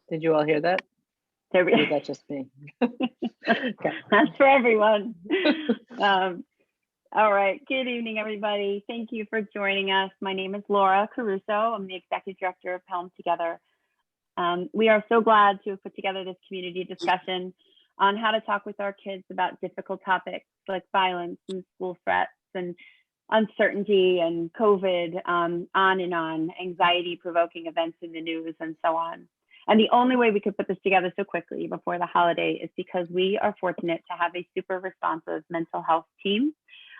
Did you all hear that? There Or we was that just me? Okay. That's for everyone. All right. Good evening, everybody. Thank you for joining us. My name is Laura Caruso. I'm the Executive Director of Helm Together. We are so glad to have put together this community discussion on how to talk with our kids about difficult topics like violence and school threats and uncertainty and COVID, on and on, anxiety-provoking events in the news and so on. And the only way we could put this together so quickly before the holiday is because we are fortunate to have a super responsive mental health team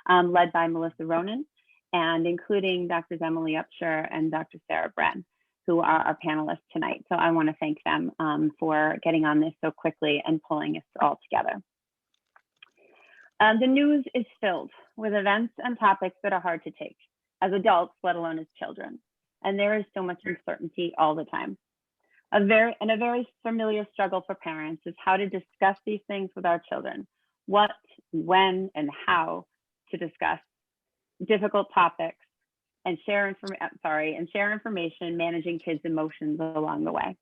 led by Melissa Ronan and including Drs. Emily Upshur and Dr. Sarah Bren, who are our panelists tonight. So I want to thank them for getting on this so quickly and pulling us all together. The news is filled with events and topics that are hard to take as adults, let alone as children. And there is so much uncertainty all the time. A very familiar struggle for parents is how to discuss these things with our children. What, when, and how to discuss difficult topics and share information, managing kids' emotions along the way.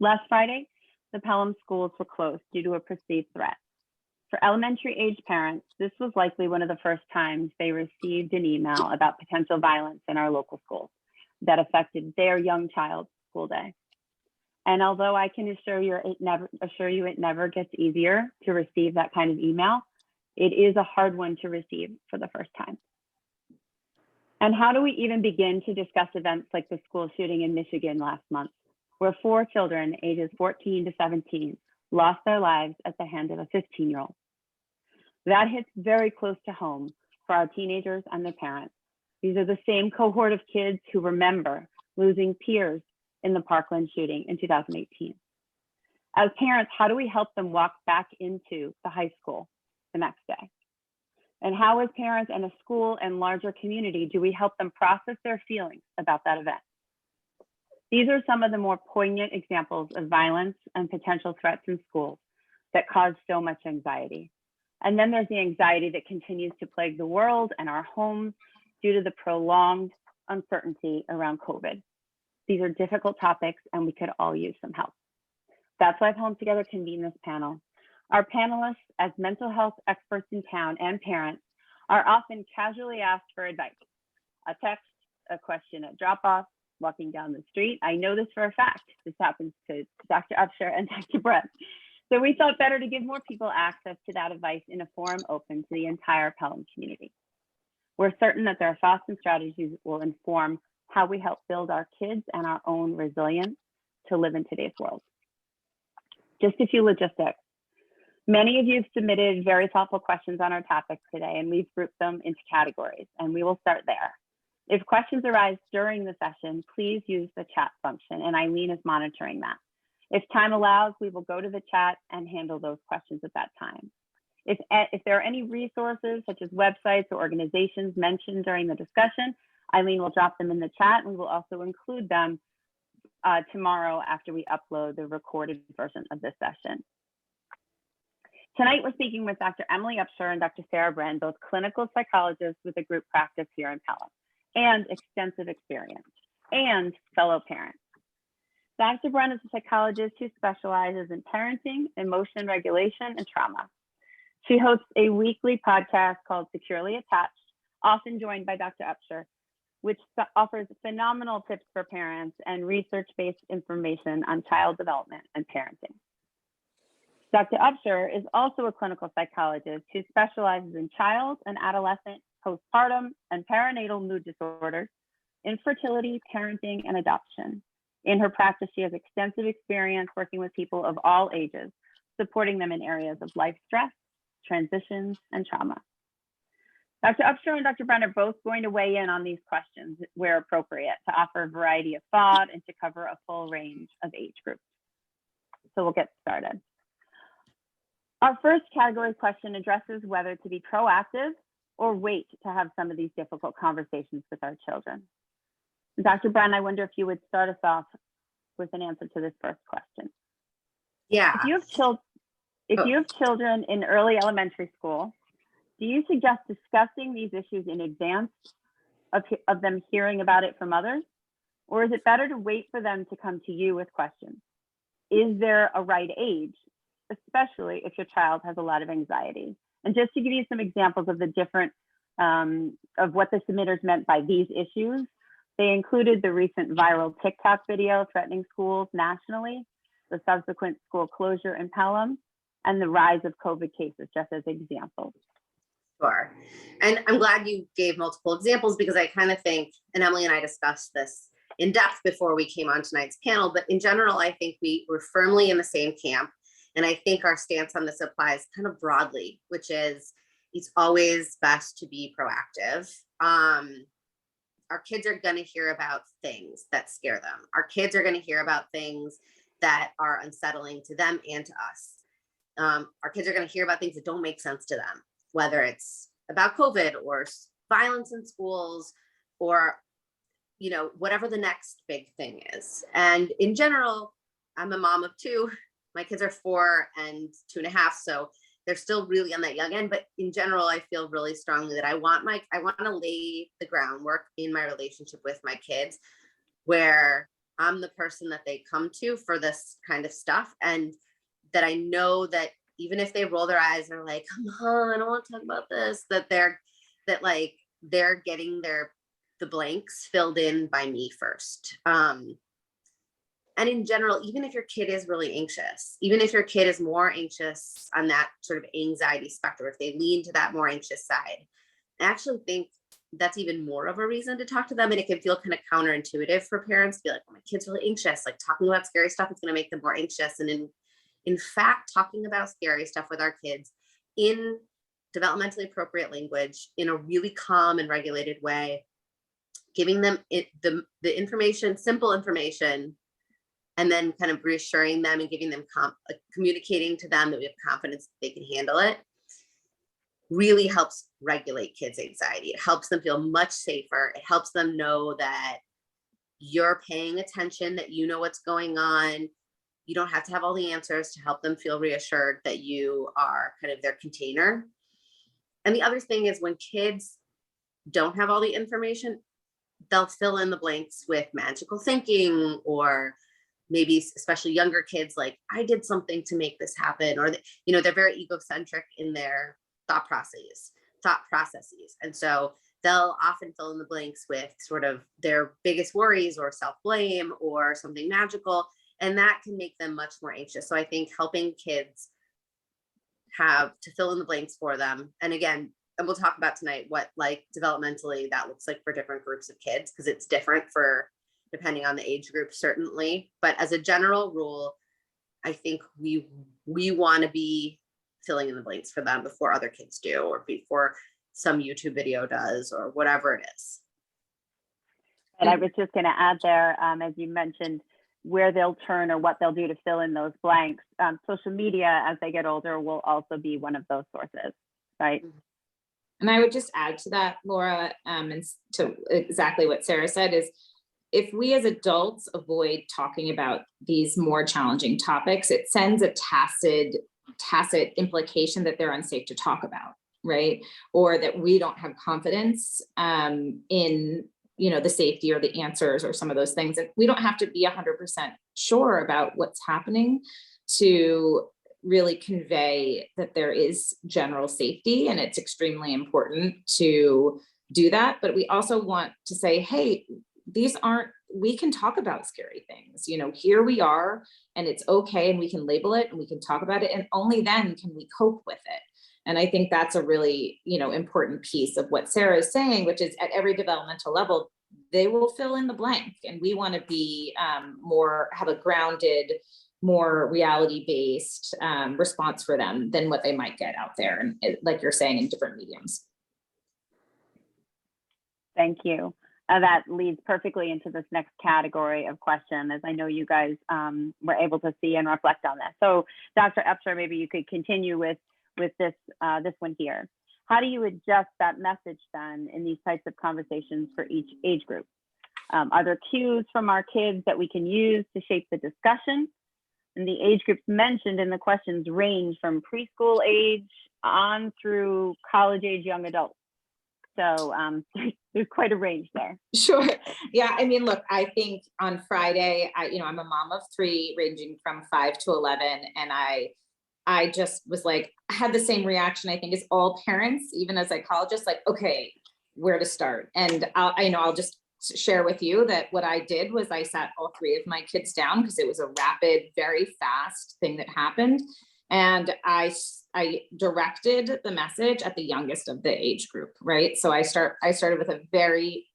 Last Friday, the Pelham schools were closed due to a perceived threat. For elementary age parents, this was likely one of the first times they received an email about potential violence in our local schools that affected their young child's school day. And although I can assure you it never gets easier to receive that kind of email, it is a hard one to receive for the first time. And how do we even begin to discuss events like the school shooting in Michigan last month, where 4 children ages 14 to 17 lost their lives at the hand of a 15-year-old? That hits very close to home for our teenagers and their parents. These are the same cohort of kids who remember losing peers in the Parkland shooting in 2018. As parents, how do we help them walk back into the high school the next day? And how, as parents and a school and larger community, do we help them process their feelings about that event? These are some of the more poignant examples of violence and potential threats in schools that cause so much anxiety. And then there's the anxiety that continues to plague the world and our homes due to the prolonged uncertainty around COVID. These are difficult topics and we could all use some help. That's why Helm Together convened this panel. Our panelists, as mental health experts in town and parents, are often casually asked for advice. A text, a question at drop-off, walking down the street. I know this for a fact. This happens to Dr. Upshur and Dr. Brett. So we thought better to give more people access to that advice in a forum open to the entire Pelham community. We're certain that their thoughts and strategies will inform how we help build our kids and our own resilience to live in today's world. Just a few logistics. Many of you have submitted very thoughtful questions on our topics today, and we've grouped them into categories, and we will start there. If questions arise during the session, please use the chat function, and Eileen is monitoring that. If time allows, we will go to the chat and handle those questions at that time. If there are any resources, such as websites or organizations mentioned during the discussion, Eileen will drop them in the chat, and we will also include them tomorrow after we upload the recorded version of this session. Tonight, we're speaking with Dr. Emily Upshur and Dr. Sarah Bren, both clinical psychologists with a group practice here in Pelham and extensive experience, and fellow parents. Dr. Bren is a psychologist who specializes in parenting, emotion regulation, and trauma. She hosts a weekly podcast called Securely Attached, often joined by Dr. Upshur, which offers phenomenal tips for parents and research-based information on child development and parenting. Dr. Upshur is also a clinical psychologist who specializes in child and adolescent, postpartum, and perinatal mood disorders, infertility, parenting, and adoption. In her practice, she has extensive experience working with people of all ages, supporting them in areas of life stress, transitions, and trauma. Dr. Upshur and Dr. Bren are both going to weigh in on these questions where appropriate to offer a variety of thought and to cover a full range of age groups. So we'll get started. Our first category question addresses whether to be proactive or wait to have some of these difficult conversations with our children. Dr. Bren, I wonder if you would start us off with an answer to this first question. Yeah. If you have children in early elementary school, do you suggest discussing these issues in advance of them hearing about it from others? Or is it better to wait for them to come to you with questions? is there a right age, especially if your child has a lot of anxiety? And just to give you some examples of the different, of what the submitters meant by these issues, they included the recent viral TikTok video threatening schools nationally, the subsequent school closure in Pelham, and the rise of COVID cases, just as examples. Sure. And I'm glad you gave multiple examples, because I kind of think, and Emily and I discussed this in depth before we came on tonight's panel, but in general, I think we were firmly in the same camp. And I think our stance on this applies kind of broadly, which is it's always best to be proactive. Our kids are going to hear about things that scare them. Our kids are going to hear about things that are unsettling to them and to us. Our kids are going to hear about things that don't make sense to them, whether it's about COVID or violence in schools or, you know, whatever the next big thing is. And in general, I'm a mom of two. My kids are 4 and 2.5, so they're still really on that young end. But in general, I feel really strongly that I want to lay the groundwork in my relationship with my kids, where I'm the person that they come to for this kind of stuff, and that I know that even if they roll their eyes and are like, "Come on, I don't want to talk about this," that they're getting the blanks filled in by me first. And in general, even if your kid is really anxious, even if your kid is more anxious on that sort of anxiety spectrum, if they lean to that more anxious side, I actually think that's even more of a reason to talk to them. And it can feel kind of counterintuitive for parents to be like, "Oh, my kid's really anxious." Like, talking about scary stuff is going to make them more anxious. And in fact, talking about scary stuff with our kids in developmentally appropriate language, in a really calm and regulated way, giving them the information, simple information, and then kind of reassuring them and giving them communicating to them that we have confidence that they can handle it, really helps regulate kids' anxiety. It helps them feel much safer. It helps them know that you're paying attention, that you know what's going on. You don't have to have all the answers, to help them feel reassured that you are kind of their container. And the other thing is, when kids don't have all the information, they'll fill in the blanks with magical thinking, or maybe especially younger kids, like, "I did something to make this happen," or, you know, they're very egocentric in their thought processes. And so they'll often fill in the blanks with sort of their biggest worries or self-blame or something magical, and that can make them much more anxious. So I think helping kids have to fill in the blanks for them, and again, and we'll talk about tonight what, like, developmentally that looks like for different groups of kids, because it's different for depending on the age group, certainly. But as a general rule, I think we want to be filling in the blanks for them before other kids do, or before some YouTube video does, or whatever it is. And I was just going to add there, as you mentioned, where they'll turn or what they'll do to fill in those blanks. Social media, as they get older, will also be one of those sources, right? And I would just add to that, Laura, and to exactly what Sarah said, is if we as adults avoid talking about these more challenging topics, it sends a tacit implication that they're unsafe to talk about, right? Or that we don't have confidence in, you know, the safety or the answers or some of those things. And we don't have to be 100% sure about what's happening to really convey that there is general safety, and it's extremely important to do that. But we also want to say, hey, we can talk about scary things, you know, here we are, and it's okay, and we can label it and we can talk about it, and only then can we cope with it. And I think that's a really, you know, important piece of what Sarah is saying, which is at every developmental level, they will fill in the blank, and we want to be have a grounded, more reality-based response for them than what they might get out there, and like you're saying, in different mediums. Thank you. That leads perfectly into this next category of question, as I know you guys were able to see and reflect on that. So Dr. Upshur, maybe you could continue with this one here. How do you adjust that message then in these types of conversations for each age group? Are there cues from our kids that we can use to shape the discussion? And the age groups mentioned in the questions range from preschool age on through college age young adults. So there's quite a range there. Sure. Yeah. I mean, look, I think on Friday, I'm a mom of 3 ranging from 5 to 11. And I just was like, I had the same reaction, I think, as all parents, even as psychologists, like, okay, where to start? And I'll just share with you that what I did was I sat all 3 of my kids down because it was a rapid, very fast thing that happened. And I directed the message at the youngest of the age group, right? So I started with a very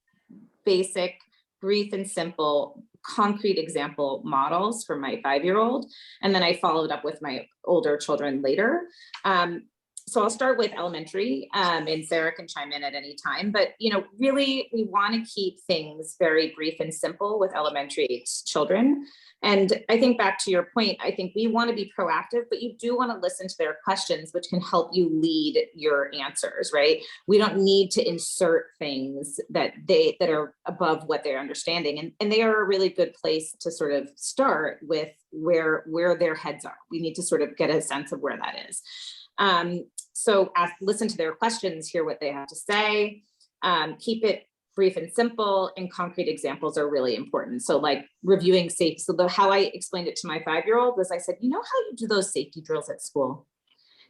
basic, brief and simple, concrete example models for my 5-year-old. And then I followed up with my older children later. So I'll start with elementary, and Sarah can chime in at any time, but really we want to keep things very brief and simple with elementary children. And I think back to your point, I think we want to be proactive, but you do want to listen to their questions, which can help you lead your answers, right? We don't need to insert things that are above what they're understanding. And they are a really good place to sort of start with where their heads are. We need to sort of get a sense of where that is. So listen to their questions, hear what they have to say, keep it brief and simple, and concrete examples are really important. So like reviewing safety. So how I explained it to my 5-year-old was I said, you know how you do those safety drills at school?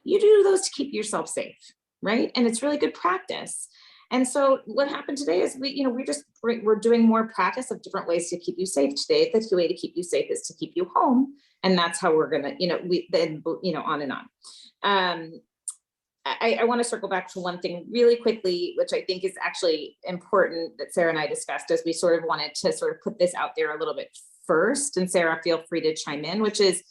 You do those to keep yourself safe, right? And it's really good practice. And so what happened today is we're doing more practice of different ways to keep you safe. Today, the way to keep you safe is to keep you home. And that's how we're gonna, on and on. I want to circle back to one thing really quickly, which I think is actually important that Sarah and I discussed as we sort of wanted to sort of put this out there a little bit first. And Sarah, feel free to chime in, which is,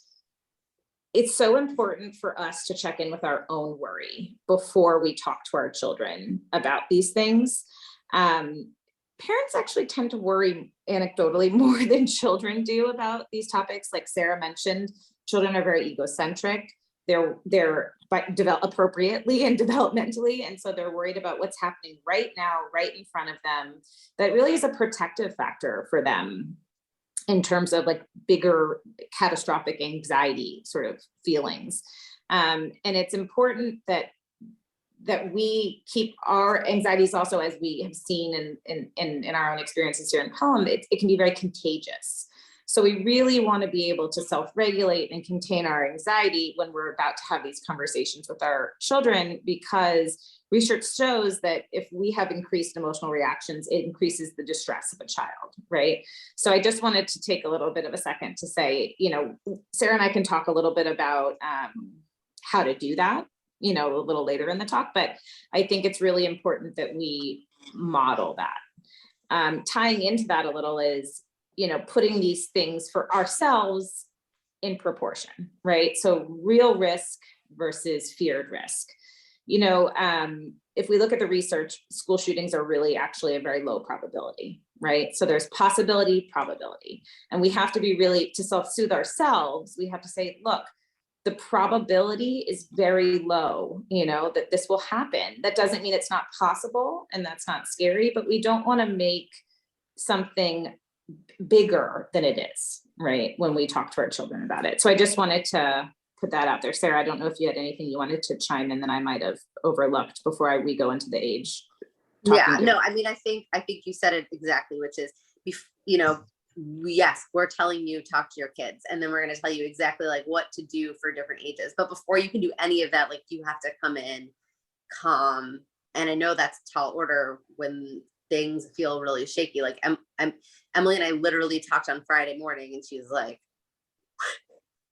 it's so important for us to check in with our own worry before we talk to our children about these things. Parents actually tend to worry anecdotally more than children do about these topics. Like Sarah mentioned, children are very egocentric. They're develop appropriately and developmentally. And so they're worried about what's happening right now, right in front of them. That really is a protective factor for them in terms of like bigger catastrophic anxiety sort of feelings. And it's important that we keep our anxieties also, as we have seen in our own experiences here in Pelham, it can be very contagious. So we really want to be able to self-regulate and contain our anxiety when we're about to have these conversations with our children, because research shows that if we have increased emotional reactions, it increases the distress of a child, right? So I just wanted to take a little bit of a second to say, Sarah and I can talk a little bit about how to do that, a little later in the talk, but I think it's really important that we model that. Tying into that a little is, putting these things for ourselves in proportion, right? So real risk versus feared risk. If we look at the research, school shootings are really actually a very low probability, right? So there's possibility, probability, and we have to be really, to self-soothe ourselves, we have to say, look, the probability is very low, that this will happen. That doesn't mean it's not possible, and that's not scary, but we don't want to make something bigger than it is, right? When we talk to our children about it. So I just wanted to put that out there. Sarah, I don't know if you had anything you wanted to chime in that I might have overlooked before we go into the age. Yeah, no, I mean, I think you said it exactly, which is, yes, we're telling you talk to your kids, and then we're going to tell you exactly like what to do for different ages. But before you can do any of that, like you have to come in calm. And I know that's tall order when things feel really shaky. Like Emily and I literally talked on Friday morning, and she's like,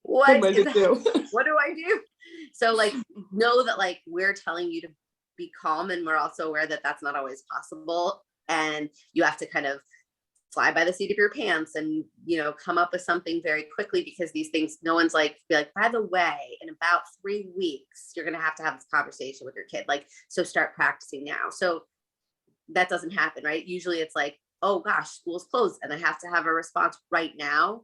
what do I do? So like, know that like we're telling you to be calm, and we're also aware that that's not always possible. And you have to kind of fly by the seat of your pants and, come up with something very quickly, because these things, no one's like, be like, by the way, in about 3 weeks, you're going to have this conversation with your kid. Like, so start practicing now. So that doesn't happen, right? Usually it's like, oh gosh, school's closed and I have to have a response right now,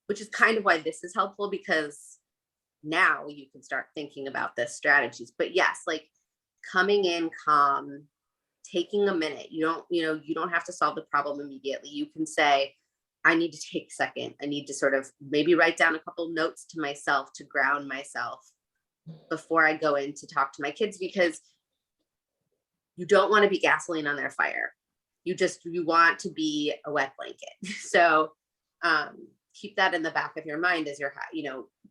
which is kind of why this is helpful, because now you can start thinking about the strategies. But yes, like coming in calm, taking a minute. You don't have to solve the problem immediately. You can say, I need to take a second. I need to sort of maybe write down a couple notes to myself to ground myself before I go in to talk to my kids, because you don't want to be gasoline on their fire. You want to be a wet blanket. So keep that in the back of your mind as you're,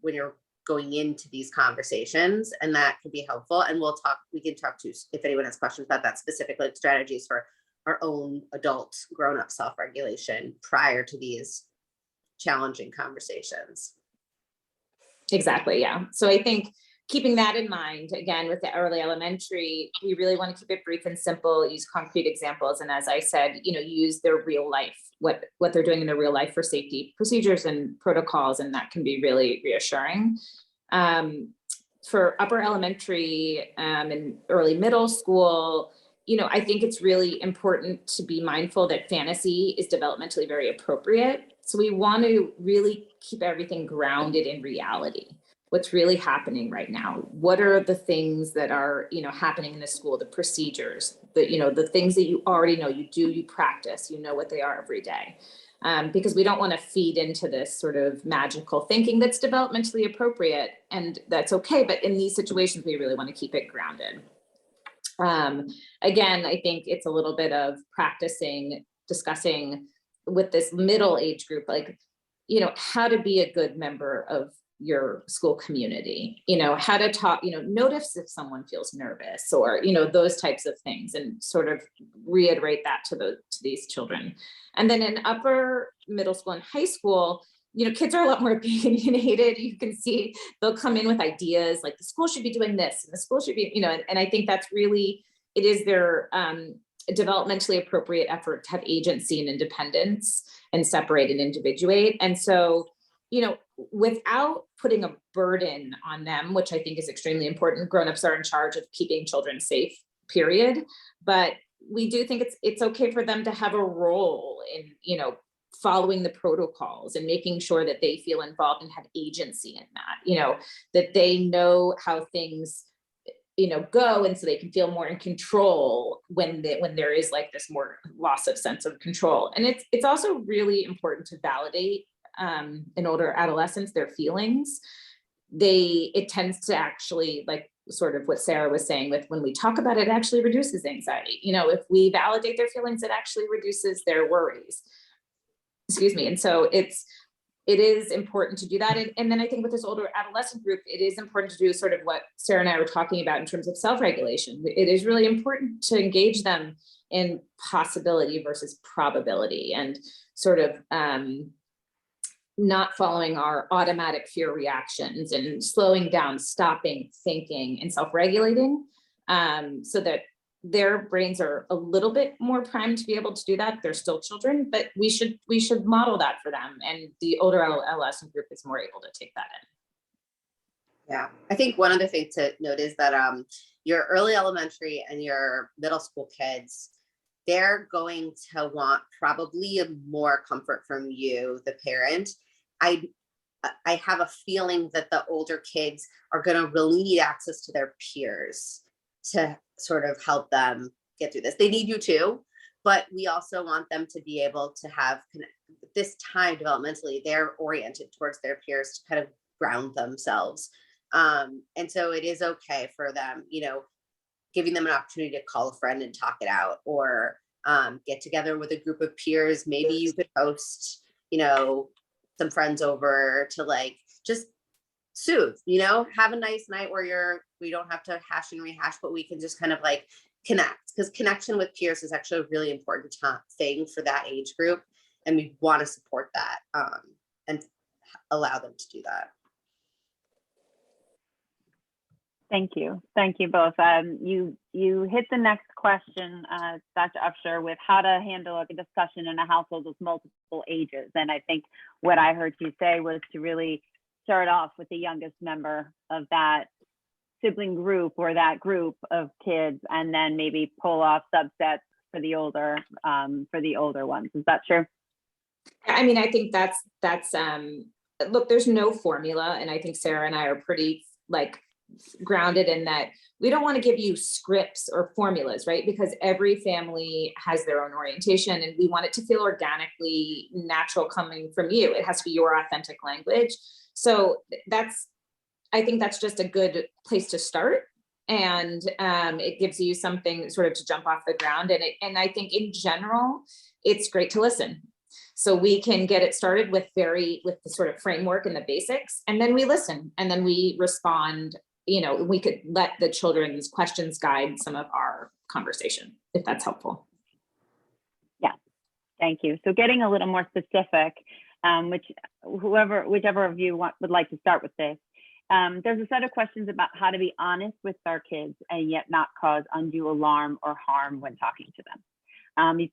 when you're going into these conversations, and that could be helpful. And we can talk to, if anyone has questions about that, specific like strategies for our own adult grown-up self-regulation prior to these challenging conversations. Exactly, yeah. So I think keeping that in mind, again, with the early elementary, we really want to keep it brief and simple, use concrete examples. And as I said, use their real life, what they're doing in their real life for safety procedures and protocols. And that can be really reassuring. For upper elementary and early middle school, I think it's really important to be mindful that fantasy is developmentally very appropriate. So we want to really keep everything grounded in reality. What's really happening right now? What are the things that are, happening in the school, the procedures, the things that you already know, you practice, what they are every day. Because we don't want to feed into this sort of magical thinking that's developmentally appropriate, and that's okay. But in these situations, we really want to keep it grounded. Again, I think it's a little bit of practicing, discussing with this middle age group, like, how to be a good member of your school community, how to talk, notice if someone feels nervous or, those types of things, and sort of reiterate that to these children. And then in upper middle school and high school, kids are a lot more opinionated. You can see they'll come in with ideas like the school should be doing this and the school should be, and I think that's really, it is their developmentally appropriate effort to have agency and independence and separate and individuate. And so, without putting a burden on them, which I think is extremely important, grownups are in charge of keeping children safe, period. But we do think it's okay for them to have a role in, following the protocols and making sure that they feel involved and have agency in that, that they know how things, go, and so they can feel more in control when there is like this more loss of sense of control. And it's also really important to validate in older adolescents their feelings. It tends to actually, like sort of what Sarah was saying, with when we talk about it, it actually reduces anxiety. If we validate their feelings, it actually reduces their worries. Excuse me. And so it is important to do that. And then I think with this older adolescent group, it is important to do sort of what Sarah and I were talking about in terms of self-regulation. It is really important to engage them in possibility versus probability, and sort of not following our automatic fear reactions, and slowing down, stopping, thinking, and self-regulating, so that their brains are a little bit more primed to be able to do that. They're still children, but we should model that for them. And the older adolescent group is more able to take that in. Yeah, I think one other thing to note is that your early elementary and your middle school kids, they're going to want probably more comfort from you, the parent. I have a feeling that the older kids are going to really need access to their peers to sort of help them get through this. They need you too, but we also want them to be able to have this time developmentally, they're oriented towards their peers to kind of ground themselves. And so it is okay for them, giving them an opportunity to call a friend and talk it out, or get together with a group of peers. Maybe you could host, some friends over to like just soothe, have a nice night where we don't have to hash and rehash, but we can just kind of like connect, because connection with peers is actually a really important thing for that age group. And we want to support that and allow them to do that. Thank you. Thank you both. You hit the next question, Dr. Upshur, with how to handle a discussion in a household with multiple ages. And I think what I heard you say was to really start off with the youngest member of that sibling group or that group of kids, and then maybe pull off subsets for the older ones. Is that true? I mean, I think that's look, there's no formula. And I think Sarah and I are pretty like grounded in that. We don't want to give you scripts or formulas, right? Because every family has their own orientation, and we want it to feel organically natural coming from you. It has to be your authentic language. So I think that's just a good place to start. and it gives you something sort of to jump off the ground. And I think in general, it's great to listen. So we can get it started with the sort of framework and the basics, and then we listen, and then we respond. We could let the children's questions guide some of our conversation, if that's helpful. Yeah, thank you. So getting a little more specific, whichever of you would like to start with this. There's a set of questions about how to be honest with our kids and yet not cause undue alarm or harm when talking to them.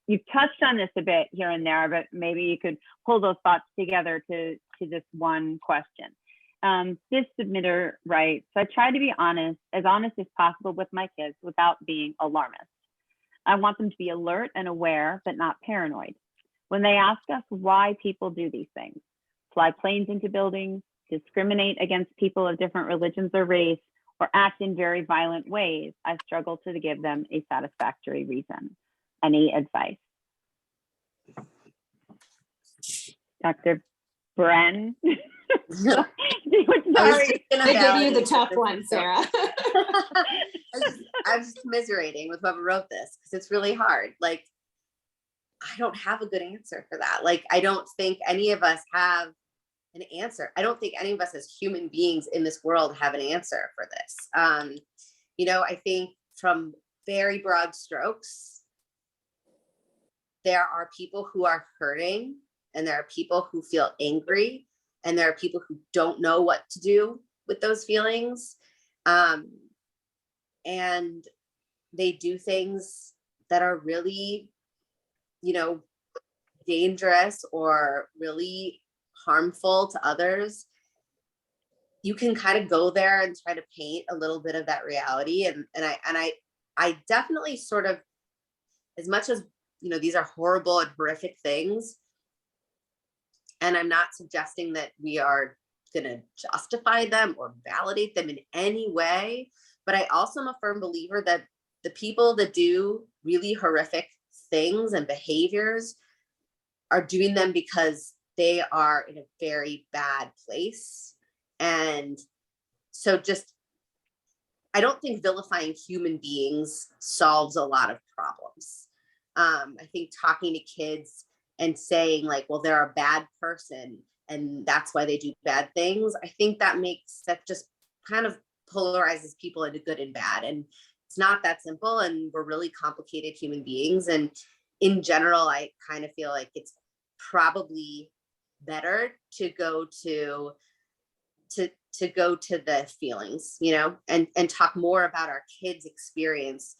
You've touched on this a bit here and there, but maybe you could pull those thoughts together to this one question. This submitter writes, I try to be as honest as possible with my kids without being alarmist. I want them to be alert and aware, but not paranoid. When they ask us why people do these things, fly planes into buildings, discriminate against people of different religions or race, or act in very violent ways, I struggle to give them a satisfactory reason. Any advice? Dr. Bren? Sorry. I give you the tough one, Sarah. I'm just commiserating with whoever wrote this because it's really hard. Like, I don't have a good answer for that. Like, I don't think any of us have an answer. I don't think any of us as human beings in this world have an answer for this. I think from very broad strokes, there are people who are hurting, and there are people who feel angry, and there are people who don't know what to do with those feelings. And they do things that are really, dangerous or really harmful to others. You can kind of go there and try to paint a little bit of that reality. And I definitely sort of, as much as, these are horrible and horrific things, and I'm not suggesting that we are going to justify them or validate them in any way, but I also am a firm believer that the people that do really horrific things and behaviors are doing them because they are in a very bad place. And so I don't think vilifying human beings solves a lot of problems. I think talking to kids and saying like, well, they're a bad person and that's why they do bad things, I think that just kind of polarizes people into good and bad. And it's not that simple, and we're really complicated human beings. And in general, I kind of feel like it's probably better to go to the feelings, and talk more about our kids' experience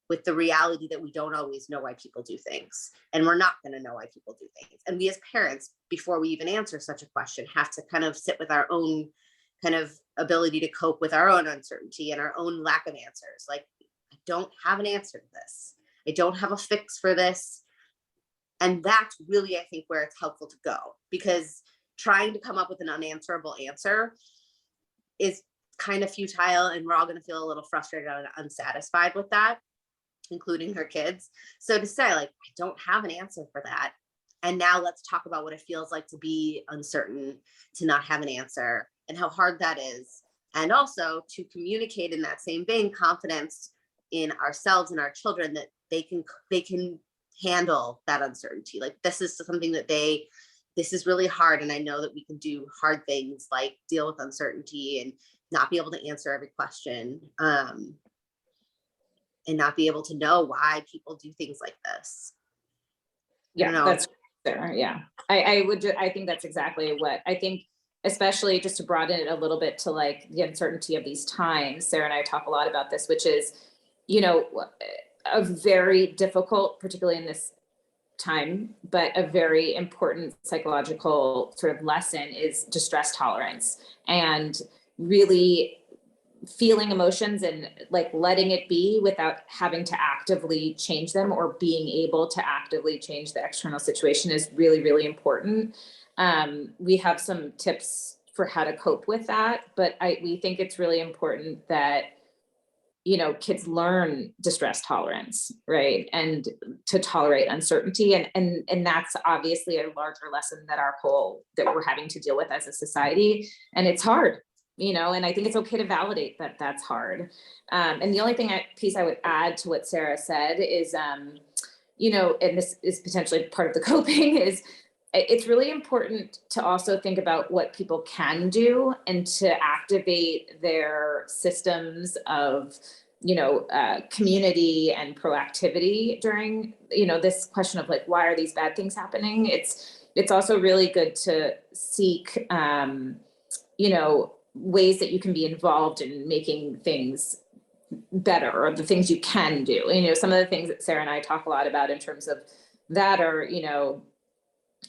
with the reality that we don't always know why people do things, and we're not going to know why people do things. And we as parents, before we even answer such a question, have to kind of sit with our own kind of ability to cope with our own uncertainty and our own lack of answers. Like, I don't have an answer to this. I don't have a fix for this. And that's really, I think, where it's helpful to go, because trying to come up with an unanswerable answer is kind of futile, and we're all going to feel a little frustrated and unsatisfied with that, including her kids. So to say, like, I don't have an answer for that, and now let's talk about what it feels like to be uncertain, to not have an answer, and how hard that is. And also to communicate in that same vein, confidence in ourselves and our children that they can handle that uncertainty. Like, this is something that this is really hard. And I know that we can do hard things like deal with uncertainty and not be able to answer every question, and not be able to know why people do things like this. Yeah, that's fair. Yeah, I think that's exactly what I think, especially just to broaden it a little bit to like the uncertainty of these times. Sarah and I talk a lot about this, which is, a very difficult, particularly in this time, but a very important psychological sort of lesson is distress tolerance, and really feeling emotions and like letting it be without having to actively change them, or being able to actively change the external situation is really, really important. We have some tips for how to cope with that, but we think it's really important that kids learn distress tolerance, right? And to tolerate uncertainty. And that's obviously a larger lesson that that we're having to deal with as a society. And it's hard. you know, and I think it's okay to validate that that's hard. And the only piece I would add to what Sarah said is, you know, and this is potentially part of the coping, is it's really important to also think about what people can do and to activate their systems of, you know, community and proactivity during, you know, this question of like, why are these bad things happening? It's also really good to seek, you know, ways that you can be involved in making things better, or the things you can do. You know, some of the things that Sarah and I talk a lot about in terms of that are, you know,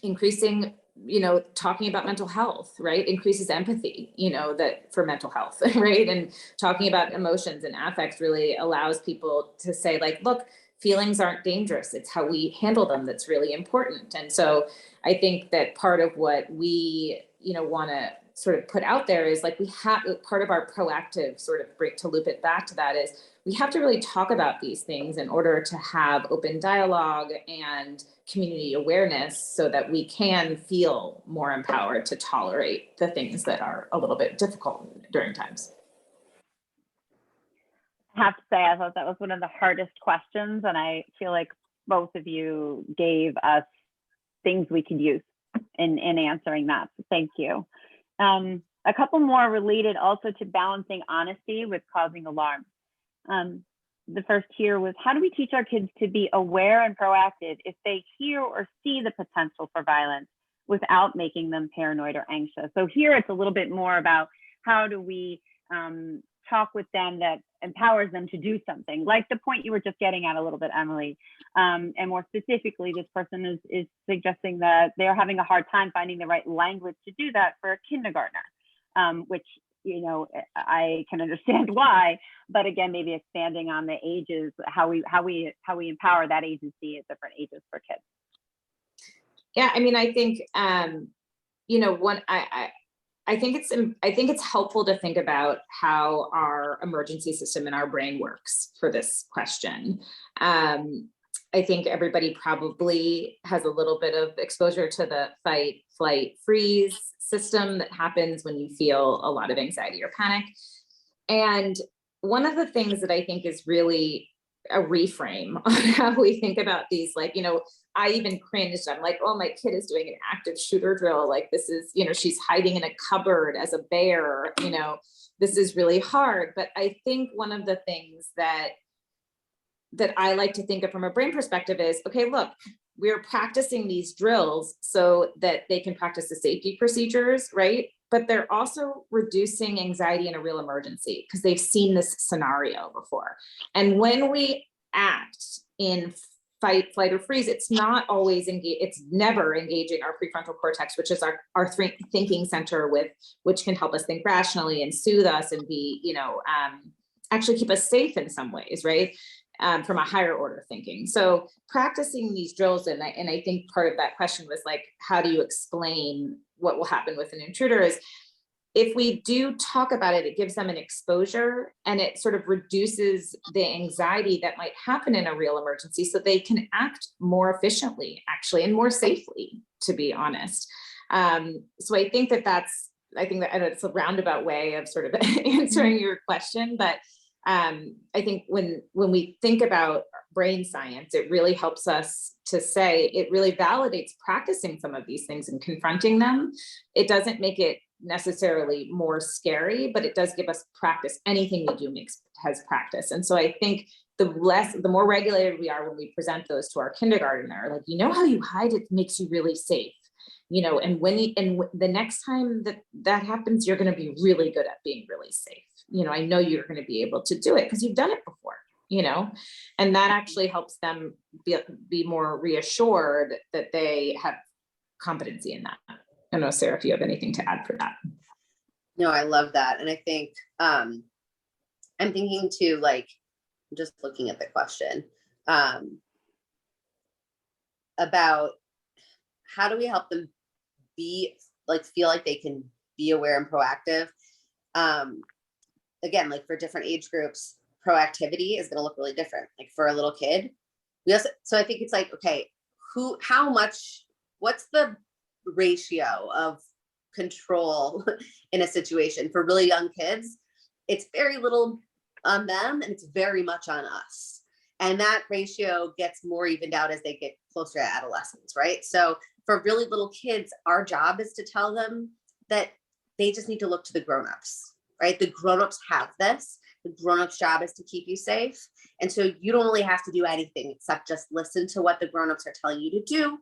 increasing, you know, talking about mental health, right? Increases empathy, you know, that for mental health, right? And talking about emotions and affects really allows people to say like, look, feelings aren't dangerous. It's how we handle them that's really important. And so I think that part of what we, you know, want to sort of put out there is like, we have part of our proactive sort of break, to loop it back to that, is we have to really talk about these things in order to have open dialogue and community awareness so that we can feel more empowered to tolerate the things that are a little bit difficult during times. I have to say, I thought that was one of the hardest questions, and I feel like both of you gave us things we could use in answering that. So thank you. A couple more related also to balancing honesty with causing alarm. The first here was, how do we teach our kids to be aware and proactive if they hear or see the potential for violence without making them paranoid or anxious? So here it's a little bit more about how do we talk with them that empowers them to do something, like the point you were just getting at a little bit, Emily. And more specifically, this person is suggesting that they're having a hard time finding the right language to do that for a kindergartner, which, you know, I can understand why, but again, maybe expanding on the ages, how we empower that agency at different ages for kids. Yeah, I mean, I think, you know, I think it's helpful to think about how our emergency system in our brain works for this question. I think everybody probably has a little bit of exposure to the fight, flight, freeze system that happens when you feel a lot of anxiety or panic. And one of the things that I think is really a reframe on how we think about these, like, you know, I even cringed. I'm like, oh, my kid is doing an active shooter drill. Like, this is, you know, she's hiding in a cupboard as a bear, you know, this is really hard. But I think one of the things that I like to think of from a brain perspective is, okay, look, we're practicing these drills so that they can practice the safety procedures, right? But they're also reducing anxiety in a real emergency because they've seen this scenario before. And when we act in fight, flight, or freeze, it's not always it's never engaging our prefrontal cortex, which is our thinking center, which can help us think rationally and soothe us and be, you know, actually keep us safe in some ways, right? From a higher order thinking. So practicing these drills, and I think part of that question was like, how do you explain what will happen with an intruder? Is if we do talk about it, it gives them an exposure and it sort of reduces the anxiety that might happen in a real emergency so they can act more efficiently, actually, and more safely, to be honest. So I think that I know it's a roundabout way of sort of answering your question, but I think when we think about brain science, it really helps us to say, it really validates practicing some of these things and confronting them. It doesn't make it necessarily more scary, but it does give us practice. Anything we do has practice. And so I think the more regulated we are when we present those to our kindergartner, like, you know how you hide it makes you really safe, you know, and the next time that happens, you're going to be really good at being really safe. You know, I know you're going to be able to do it because you've done it before, you know, and that actually helps them be more reassured that they have competency in that. I don't know, Sarah, if you have anything to add for that. No, I love that. And I think I'm thinking too, like, just looking at the question about how do we help them feel like they can be aware and proactive. Again, like for different age groups, proactivity is going to look really different. Like for a little kid, so I think it's like, okay, what's the ratio of control in a situation. For really young kids, it's very little on them and it's very much on us. And that ratio gets more evened out as they get closer to adolescence, right? So for really little kids, our job is to tell them that they just need to look to the grownups, right? The grownups have this. The grownups' job is to keep you safe. And so you don't really have to do anything except just listen to what the grownups are telling you to do.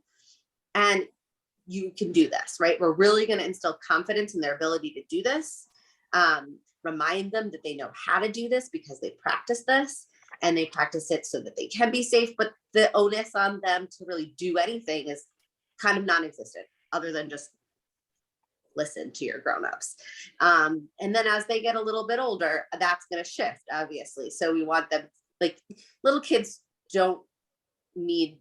And you can do this, right? We're really going to instill confidence in their ability to do this. Remind them that they know how to do this because they practice this and they practice it so that they can be safe. But the onus on them to really do anything is kind of non-existent, other than just listen to your grownups. And then as they get a little bit older, that's going to shift, obviously. So we want them, like, little kids don't need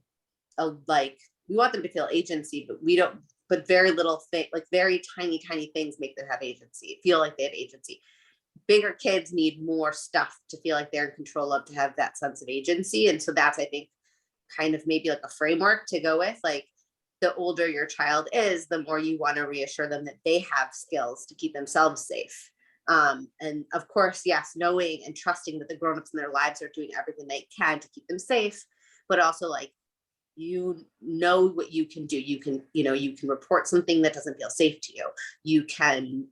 we want them to feel agency, but we don't, but very little thing, like very tiny things make them have agency, feel like they have agency. Bigger kids need more stuff to feel like they're in control of, to have that sense of agency. And so that's, I think, kind of maybe like a framework to go with. Like, the older your child is, the more you want to reassure them that they have skills to keep themselves safe. And of course, yes, knowing and trusting that the grownups in their lives are doing everything they can to keep them safe, but also, like, you know what you can do. You can report something that doesn't feel safe to you. You can,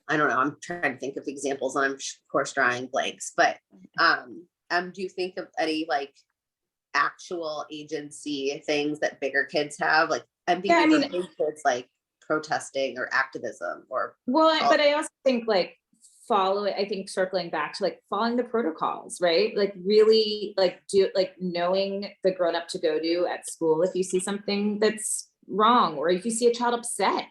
I don't know, I'm trying to think of examples and I'm of course drawing blanks, but do you think of any like actual agency things that bigger kids have? Like, I'm thinking of big kids like protesting or activism or. Well, but I also think like circling back to like following the protocols, right? Like really knowing the grown up to go to at school if you see something that's wrong, or if you see a child upset,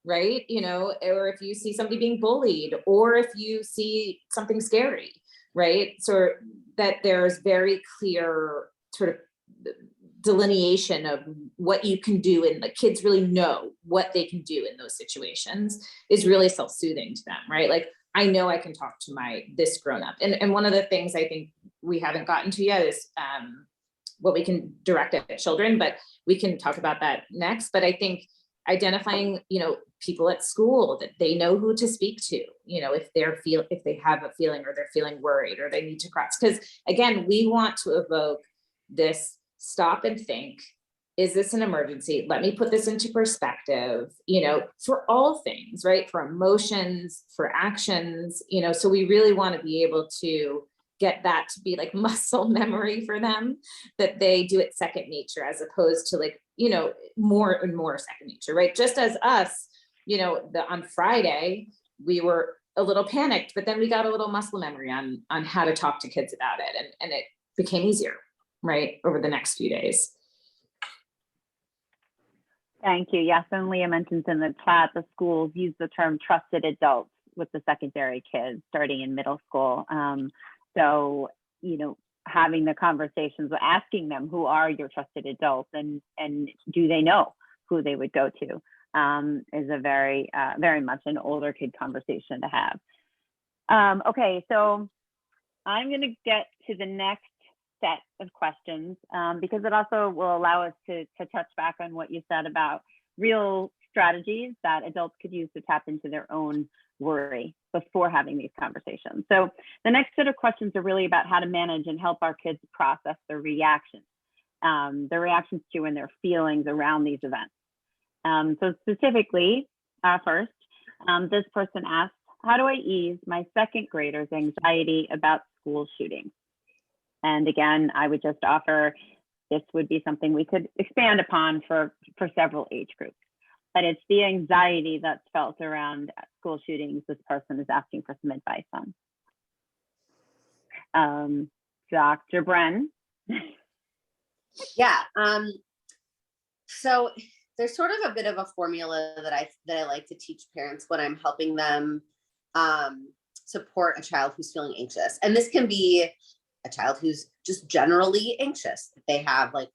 right? Or if you see somebody being bullied, or if you see something scary, right? So that there's very clear sort of delineation of what you can do, and the kids really know what they can do in those situations is really self-soothing to them, right? Like, I know I can talk to this grown up. And one of the things I think we haven't gotten to yet is what we can direct at children, but we can talk about that next. But I think identifying, people at school that they know who to speak to, if they have a feeling or they're feeling worried or they need to cross. Because again, we want to evoke this stop and think, is this an emergency? Let me put this into perspective, for all things, right? For emotions, for actions, so we really want to be able to get that to be like muscle memory for them, that they do it second nature, as opposed to like, more and more second nature, right? Just as us, on Friday, we were a little panicked, but then we got a little muscle memory on how to talk to kids about it. And it became easier, right, over the next few days. Thank you. Yes, and Leah mentions in the chat, the schools use the term trusted adults with the secondary kids starting in middle school. So, having the conversations, asking them, who are your trusted adults, and do they know who they would go to, is a very much an older kid conversation to have. Okay, so I'm going to get to the next set of questions because it also will allow us to touch back on what you said about real strategies that adults could use to tap into their own worry before having these conversations. So the next set of questions are really about how to manage and help our kids process their reactions to and their feelings around these events. So specifically, first, this person asked, how do I ease my second grader's anxiety about school shootings? And again, I would just offer, this would be something we could expand upon for several age groups. But it's the anxiety that's felt around school shootings this person is asking for some advice on. Dr. Bren. Yeah. So there's sort of a bit of a formula that I like to teach parents when I'm helping them support a child who's feeling anxious. And this can be a child who's just generally anxious. They have like,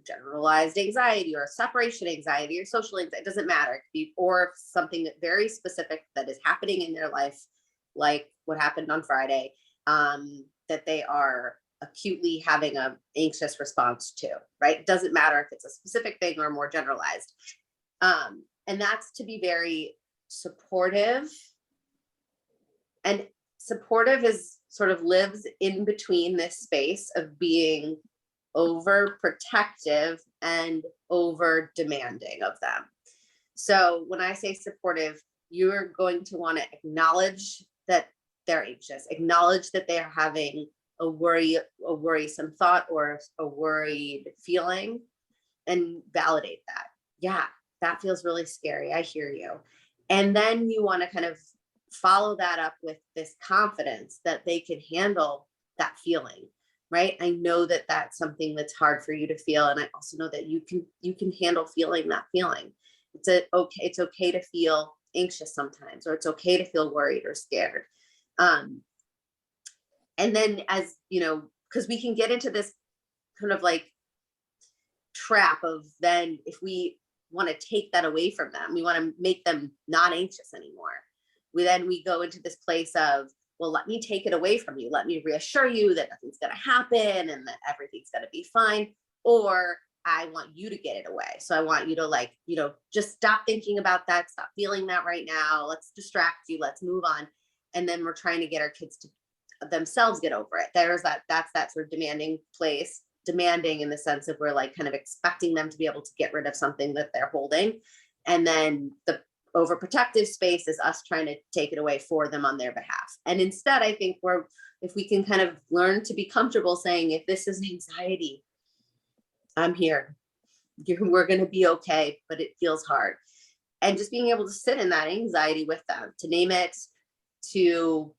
generalized anxiety or separation anxiety or social anxiety, it doesn't matter. It could be, or something very specific that is happening in their life, like what happened on Friday, that they are acutely having an anxious response to, right? It doesn't matter if it's a specific thing or more generalized. And that's to be very supportive. And supportive is sort of lives in between this space of being overprotective and over demanding of them. So when I say supportive, you're going to want to acknowledge that they're anxious, acknowledge that they are having a worrisome thought or a worried feeling, and validate that. Yeah, that feels really scary. I hear you. And then you want to kind of follow that up with this confidence that they can handle that feeling, right? I know that that's something that's hard for you to feel. And I also know that you can handle feeling that feeling. It's okay to feel anxious sometimes, or it's okay to feel worried or scared. And then, as you know, because we can get into this kind of like trap of, then if we want to take that away from them, we want to make them not anxious anymore. We go into this place of, well, let me take it away from you. Let me reassure you that nothing's going to happen and that everything's going to be fine. Or I want you to get it away. So I want you to, like, you know, just stop thinking about that. Stop feeling that right now. Let's distract you. Let's move on. And then we're trying to get our kids to themselves get over it. That's that sort of demanding place, demanding in the sense of we're like kind of expecting them to be able to get rid of something that they're holding. And then the overprotective space is us trying to take it away for them on their behalf. And instead, I think if we can kind of learn to be comfortable saying, if this is anxiety, I'm here. We're going to be okay, but it feels hard. And just being able to sit in that anxiety with them, to name it, to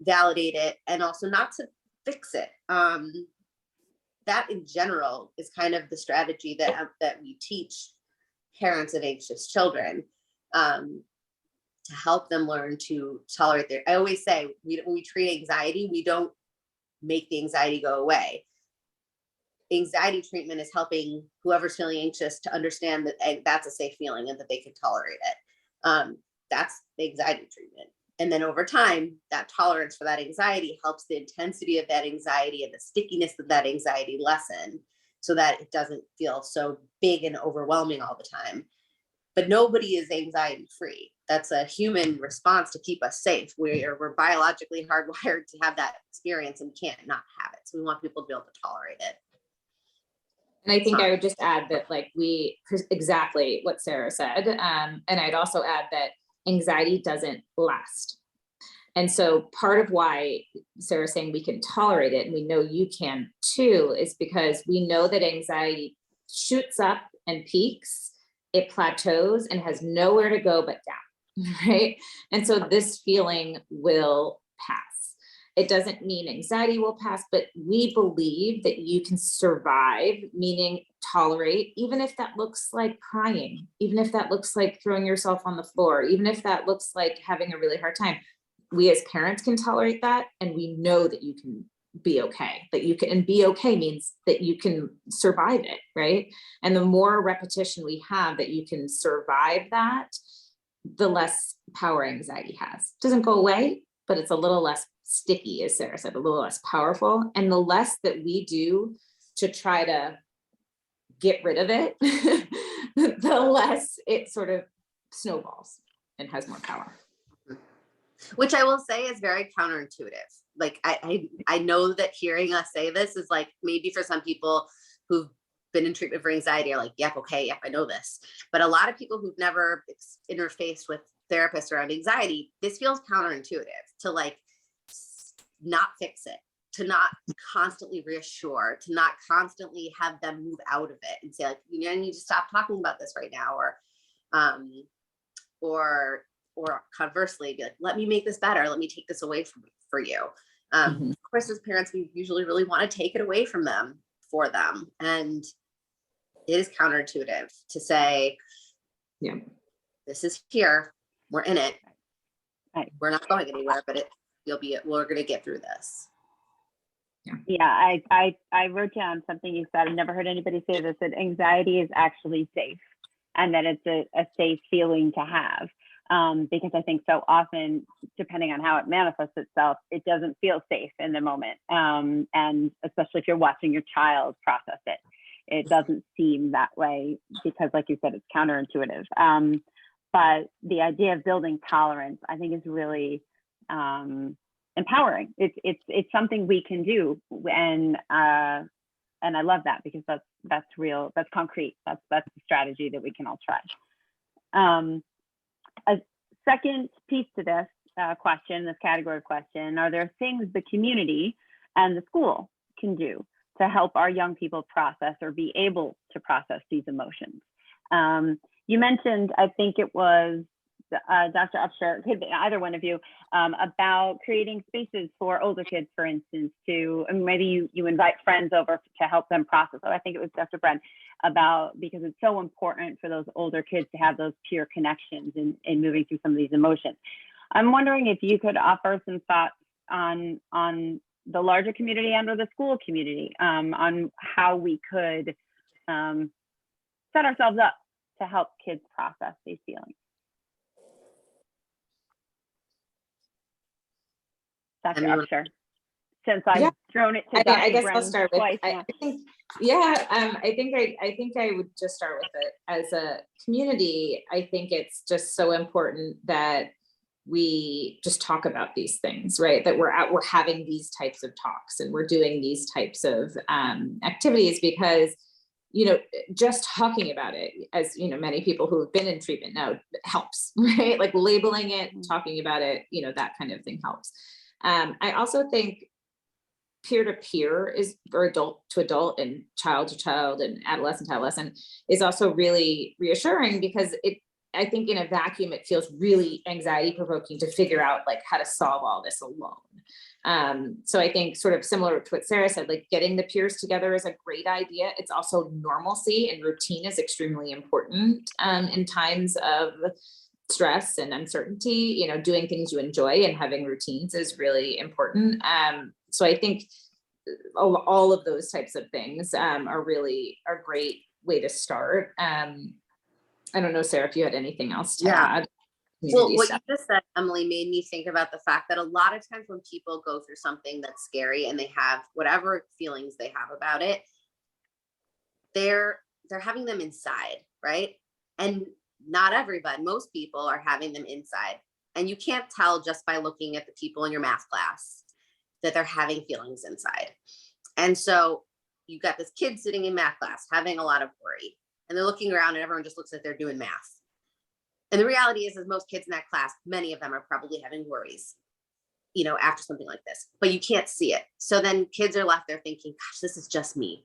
validate it, and also not to fix it. That in general is kind of the strategy that we teach parents of anxious children, to help them learn to tolerate I always say, when we treat anxiety, we don't make the anxiety go away. Anxiety treatment is helping whoever's feeling anxious to understand that that's a safe feeling and that they can tolerate it. That's the anxiety treatment. And then over time, that tolerance for that anxiety helps the intensity of that anxiety and the stickiness of that anxiety lessen, so that it doesn't feel so big and overwhelming all the time. But nobody is anxiety free. That's a human response to keep us safe. We're biologically hardwired to have that experience, and we can't not have it. So we want people to be able to tolerate it. And I think I would just add that, like, exactly what Sarah said. And I'd also add that anxiety doesn't last. And so part of why Sarah's saying we can tolerate it, and we know you can too, is because we know that anxiety shoots up and peaks, it plateaus and has nowhere to go but down, right? And so this feeling will pass. It doesn't mean anxiety will pass, but we believe that you can survive, meaning tolerate, even if that looks like crying, even if that looks like throwing yourself on the floor, even if that looks like having a really hard time. We as parents can tolerate that, and we know that you can be okay, that you can, and be okay means that you can survive it, right? And the more repetition we have that you can survive that, the less power anxiety has. It doesn't go away, but it's a little less sticky, as Sarah said, a little less powerful. And the less that we do to try to get rid of it, the less it sort of snowballs and has more power. Which I will say is very counterintuitive. Like I know that hearing us say this is like, maybe for some people who've been in treatment for anxiety are like, yep, okay, yep, I know this. But a lot of people who've never interfaced with therapists around anxiety, this feels counterintuitive to like not fix it, to not constantly reassure, to not constantly have them move out of it and say like, you know, I need to stop talking about this right now, or conversely be like, let me make this better. Let me take this away for you. Of course, as parents, we usually really want to take it away from them for them. And it is counterintuitive to say, yeah, this is here, we're in it. Right. We're not going anywhere, but we're going to get through this. Yeah, I wrote down something you said. I've never heard anybody say this, that anxiety is actually safe, and that it's a safe feeling to have. Because I think so often, depending on how it manifests itself, it doesn't feel safe in the moment. And especially if you're watching your child process it, it doesn't seem that way because, like you said, it's counterintuitive. but the idea of building tolerance, I think, is really empowering. It's something we can do, and I love that, because that's real, that's concrete, that's the strategy that we can all try. A second piece to this question, this category question, are there things the community and the school can do to help our young people process or be able to process these emotions? You mentioned, I think it was Dr. Upshur, could be either one of you, about creating spaces for older kids, for instance, to, and maybe you invite friends over to help them process. Oh, I think it was Dr. Bren, about, because it's so important for those older kids to have those peer connections in moving through some of these emotions. I'm wondering if you could offer some thoughts on the larger community and or the school community, on how we could set ourselves up to help kids process these feelings. Dr. Upshur, since I've thrown it to Dr. I guess Bren I'll start with, twice, I think I would just start with it. As a community, I think it's just so important that we just talk about these things, right? That we're having these types of talks and we're doing these types of activities, because, you know, just talking about it, as you know, many people who have been in treatment know, helps, right? Like labeling it, talking about it, you know, that kind of thing helps. I also think peer-to-peer is, or adult to adult and child to child and adolescent to adolescent, is also really reassuring, because I think in a vacuum, it feels really anxiety provoking to figure out like how to solve all this alone. So I think, sort of similar to what Sarah said, like getting the peers together is a great idea. It's also normalcy, and routine is extremely important in times of stress and uncertainty. You know, doing things you enjoy and having routines is really important. So I think all of those types of things are really a great way to start. I don't know, Sarah, if you had anything else to add. Well, what you just said, Emily, made me think about the fact that a lot of times when people go through something that's scary and they have whatever feelings they have about it, they're having them inside, right? And not everybody, most people are having them inside. And you can't tell just by looking at the people in your math class that they're having feelings inside. And so you got this kid sitting in math class having a lot of worry, and they're looking around and everyone just looks like they're doing math. And the reality is most kids in that class, many of them are probably having worries, you know, after something like this, but you can't see it. So then kids are left there thinking, gosh, this is just me.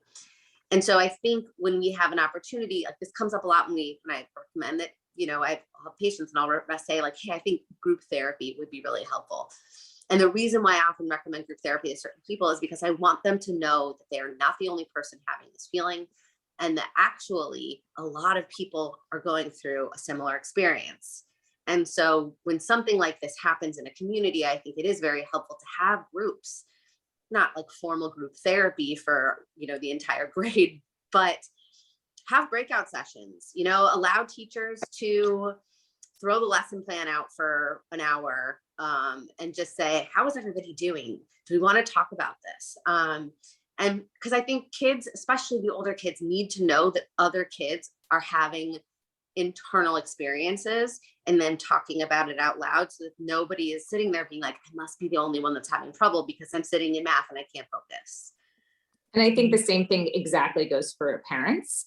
And so I think when we have an opportunity, like this comes up a lot when I recommend it, you know, I have patients and I'll say like, hey, I think group therapy would be really helpful. And the reason why I often recommend group therapy to certain people is because I want them to know that they are not the only person having this feeling, and that actually a lot of people are going through a similar experience. And so when something like this happens in a community, I think it is very helpful to have groups, not like formal group therapy for, you know, the entire grade, but have breakout sessions, you know, allow teachers to throw the lesson plan out for an hour and just say, how is everybody doing? Do we want to talk about this? And because I think kids, especially the older kids, need to know that other kids are having internal experiences and then talking about it out loud, so that nobody is sitting there being like, I must be the only one that's having trouble because I'm sitting in math and I can't focus. And I think the same thing exactly goes for parents.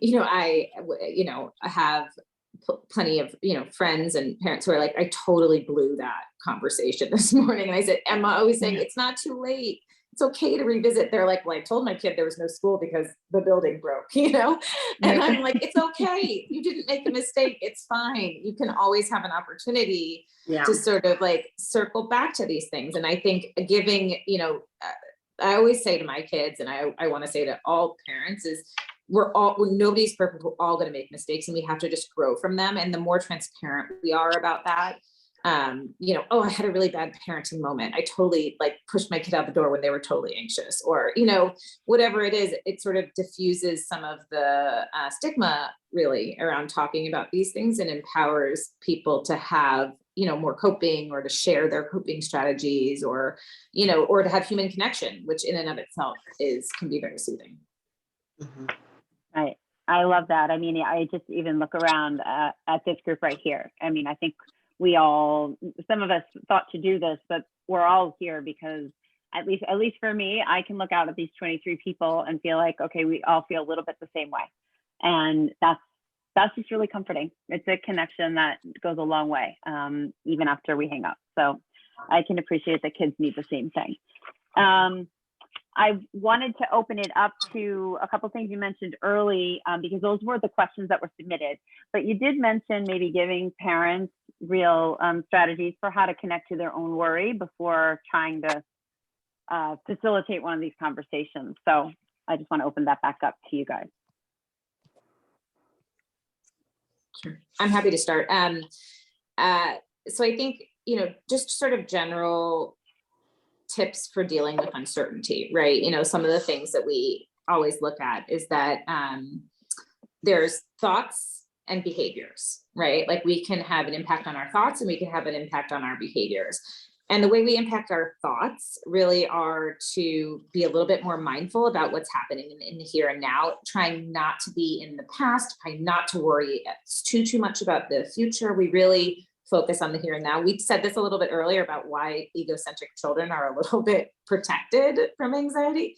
You know, I have plenty of, you know, friends and parents who are like, I totally blew that conversation this morning. And I said, Emma, always saying, it's not too late. It's okay to revisit. They're like, well, I told my kid there was no school because the building broke, you know? And I'm like, it's okay. You didn't make a mistake. It's fine. You can always have an opportunity to sort of like circle back to these things. And I think giving, you know, I always say to my kids, and I want to say to all parents, is nobody's perfect. We're all going to make mistakes and we have to just grow from them. And the more transparent we are about that, you know, oh, I had a really bad parenting moment. I totally like pushed my kid out the door when they were totally anxious, or, you know, whatever it is, it sort of diffuses some of the stigma really around talking about these things, and empowers people to have, you know, more coping, or to share their coping strategies, or, you know, or to have human connection, which in and of itself can be very soothing. Mm-hmm. Right. I love that. I mean, I just even look around at this group right here. I mean, I think some of us thought to do this, but we're all here because at least for me, I can look out at these 23 people and feel like, okay, we all feel a little bit the same way. And that's just really comforting. It's a connection that goes a long way, even after we hang up. So I can appreciate that kids need the same thing. I wanted to open it up to a couple things you mentioned early, because those were the questions that were submitted. But you did mention maybe giving parents real strategies for how to connect to their own worry before trying to facilitate one of these conversations. So I just want to open that back up to you guys. Sure. I'm happy to start. So I think, just sort of general tips for dealing with uncertainty, right? Some of the things that we always look at is that there's thoughts and behaviors, right? Like we can have an impact on our thoughts and we can have an impact on our behaviors. And the way we impact our thoughts really are to be a little bit more mindful about what's happening in the here and now, trying not to be in the past, trying not to worry too much about the future. We really focus on the here and now. We said this a little bit earlier about why egocentric children are a little bit protected from anxiety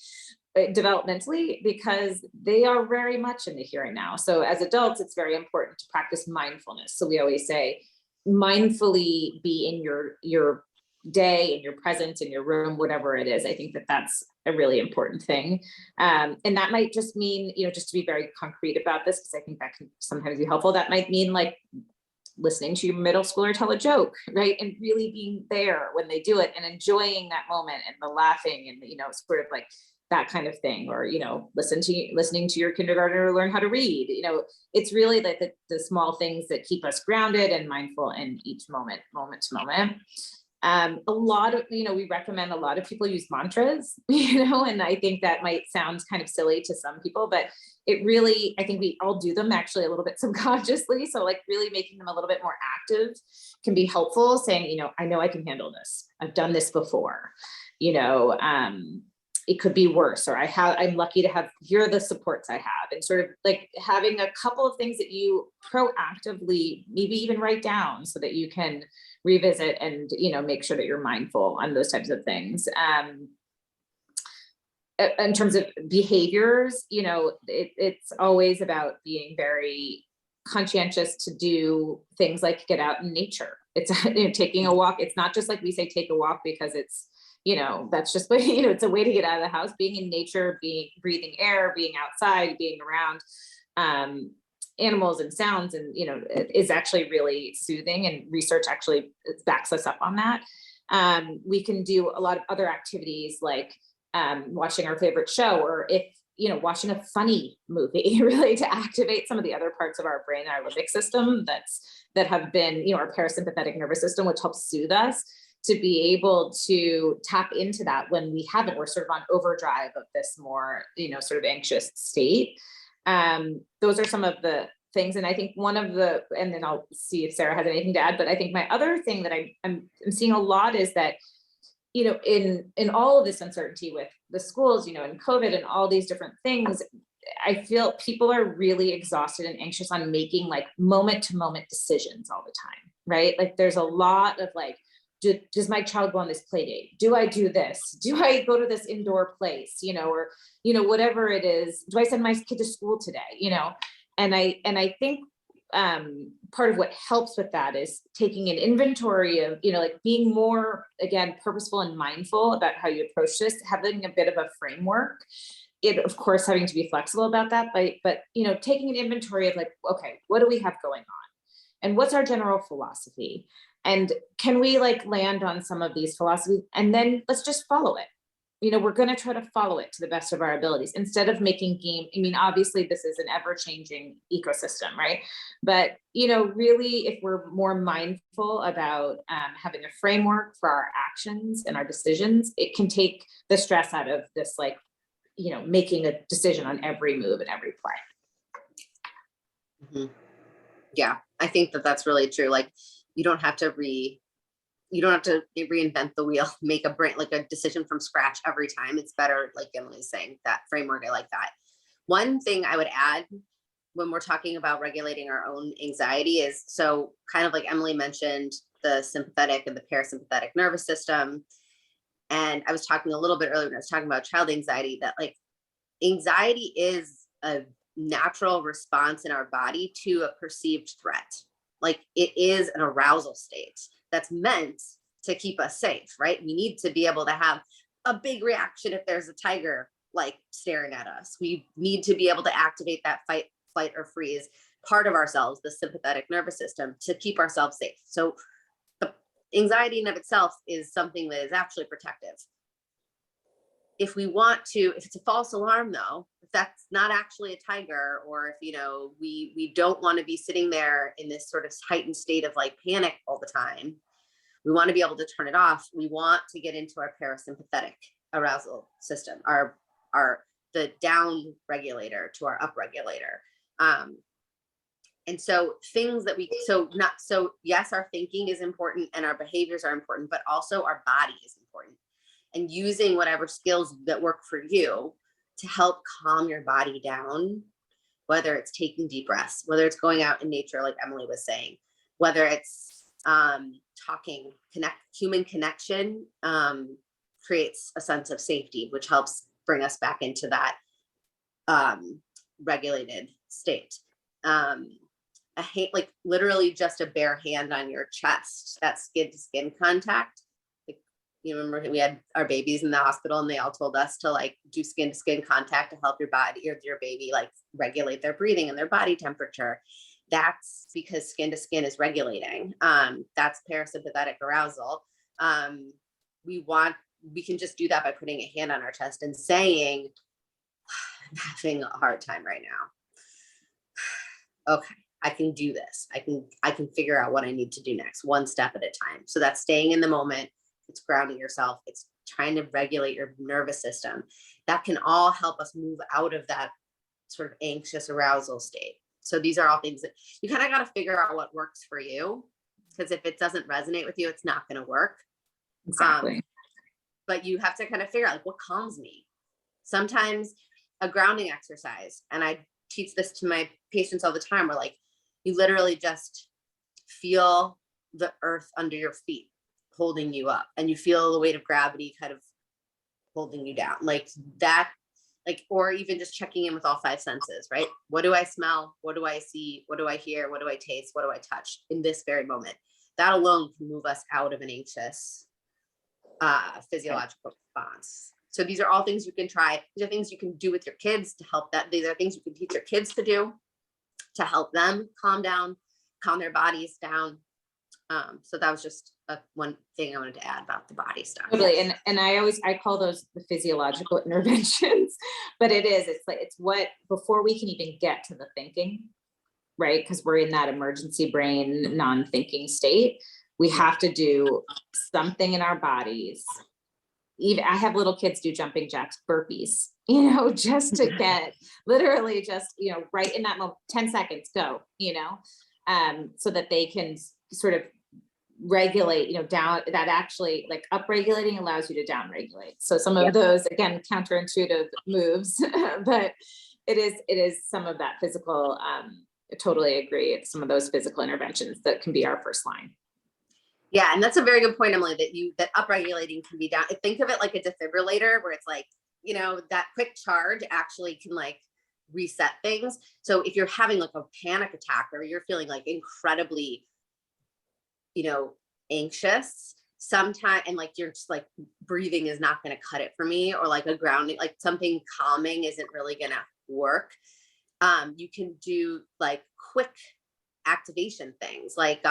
developmentally, because they are very much in the here and now. So as adults, it's very important to practice mindfulness. So we always say, mindfully be in your day, in your presence, in your room, whatever it is. I think that that's a really important thing. And that might just mean, just to be very concrete about this, because I think that can sometimes be helpful, that might mean like listening to your middle schooler tell a joke, right? And really being there when they do it and enjoying that moment and the laughing and, sort of like that kind of thing, or, listening to your kindergartner learn how to read. It's really like the small things that keep us grounded and mindful in each moment to moment. A lot of, we recommend a lot of people use mantras, and I think that might sound kind of silly to some people, but it really, I think we all do them actually a little bit subconsciously. So like really making them a little bit more active can be helpful, saying, I know I can handle this. I've done this before, it could be worse, or I'm lucky to have, here are the supports I have, and sort of like having a couple of things that you proactively maybe even write down so that you can revisit and, make sure that you're mindful on those types of things. In terms of behaviors, it's always about being very conscientious to do things like get out in nature. It's taking a walk. It's not just like we say, take a walk because it's, that's just, it's a way to get out of the house. Being in nature, breathing air, being outside, being around animals and sounds, and is actually really soothing, and research actually backs us up on that. We can do a lot of other activities like watching our favorite show, or if watching a funny movie, really to activate some of the other parts of our brain, our limbic system that have been, our parasympathetic nervous system, which helps soothe us, to be able to tap into that when we haven't, we're sort of on overdrive of this more, sort of anxious state. Those are some of the things. And I think and then I'll see if Sarah has anything to add, but I think my other thing that I'm seeing a lot is that, in all of this uncertainty with the schools, and COVID and all these different things, I feel people are really exhausted and anxious on making like moment to moment decisions all the time, right? Like there's a lot of like, does my child go on this play date? Do I do this? Do I go to this indoor place? Or, whatever it is, do I send my kid to school today? And I think part of what helps with that is taking an inventory of, like being more, again, purposeful and mindful about how you approach this, having a bit of a framework. It, of course, having to be flexible about that, but taking an inventory of like, okay, what do we have going on? And what's our general philosophy? And can we like land on some of these philosophies, and then let's just follow it. We're going to try to follow it to the best of our abilities instead of making game. I mean, obviously this is an ever-changing ecosystem, right? But, really, if we're more mindful about having a framework for our actions and our decisions, it can take the stress out of this, like, making a decision on every move and every play. Mm-hmm. Yeah, I think that that's really true. Like, you don't have to reinvent the wheel, make a decision from scratch every time. It's better, like Emily's saying, that framework. I like that. One thing I would add when we're talking about regulating our own anxiety is, so kind of like Emily mentioned, the sympathetic and the parasympathetic nervous system. And I was talking a little bit earlier when I was talking about child anxiety, that like anxiety is a natural response in our body to a perceived threat. Like it is an arousal state that's meant to keep us safe, right? We need to be able to have a big reaction if there's a tiger like staring at us. We need to be able to activate that fight, flight, or freeze part of ourselves, the sympathetic nervous system, to keep ourselves safe. So the anxiety in of itself is something that is actually protective. If we want to, if it's a false alarm though, if that's not actually a tiger, or if, you know, we don't want to be sitting there in this sort of heightened state of like panic all the time, we want to be able to turn it off. We want to get into our parasympathetic arousal system, the down regulator to our up regulator. And so things that yes, our thinking is important and our behaviors are important, but also our body is important. And using whatever skills that work for you to help calm your body down, whether it's taking deep breaths, whether it's going out in nature, like Emily was saying, whether it's talking, human connection creates a sense of safety, which helps bring us back into that regulated state. I hate, like literally just a bare hand on your chest, that skin to skin contact. You remember we had our babies in the hospital and they all told us to like do skin to skin contact to help your body or your baby like regulate their breathing and their body temperature. That's because skin to skin is regulating. That's parasympathetic arousal. We can just do that by putting a hand on our chest and saying, I'm having a hard time right now. Okay, I can do this. I can figure out what I need to do next, one step at a time. So that's staying in the moment. It's grounding yourself. It's trying to regulate your nervous system. That can all help us move out of that sort of anxious arousal state. So these are all things that you kind of got to figure out what works for you, because if it doesn't resonate with you, it's not going to work. Exactly. But you have to kind of figure out like what calms me. Sometimes a grounding exercise, and I teach this to my patients all the time, where like you literally just feel the earth under your feet holding you up, and you feel the weight of gravity kind of holding you down, like that, like, or even just checking in with all five senses, right? What do I smell? What do I see? What do I hear? What do I taste? What do I touch in this very moment? That alone can move us out of an anxious physiological response. So these are all things you can try. These are things you can do with your kids to help that. These are things you can teach your kids to do to help them calm down, calm their bodies down. So that was just one thing I wanted to add about the body stuff. Totally. And I call those the physiological interventions, but it's what, before we can even get to the thinking, right? Because we're in that emergency brain, non-thinking state. We have to do something in our bodies. Even I have little kids do jumping jacks, burpees, just to get literally just, right in that moment, 10 seconds, go, so that they can sort of regulate, down, that actually like upregulating allows you to down regulate. So some of those, again, counterintuitive moves, but it is some of that physical, I totally agree. It's some of those physical interventions that can be our first line. Yeah. And that's a very good point, Emily, that upregulating can be down. Think of it like a defibrillator, where it's like, that quick charge actually can like reset things. So if you're having like a panic attack, or you're feeling like incredibly, anxious sometimes, and like you're just like breathing is not going to cut it for me, or like a grounding, like something calming isn't really going to work. You can do like quick activation things, like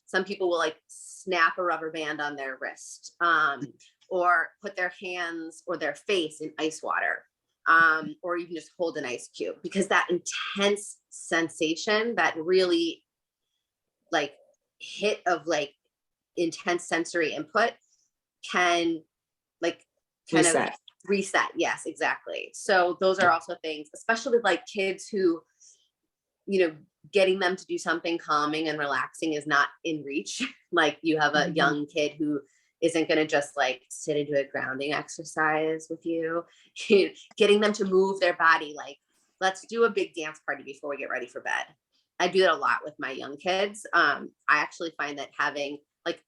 some people will like snap a rubber band on their wrist, or put their hands or their face in ice water, or even just hold an ice cube, because that intense sensation, that really like hit of like intense sensory input can like kind of reset. Yes, exactly. So those are also things, especially with like kids who, getting them to do something calming and relaxing is not in reach. Like you have a young kid who isn't going to just like sit into a grounding exercise with you, getting them to move their body, like let's do a big dance party before we get ready for bed. I do that a lot with my young kids. I actually find that having like,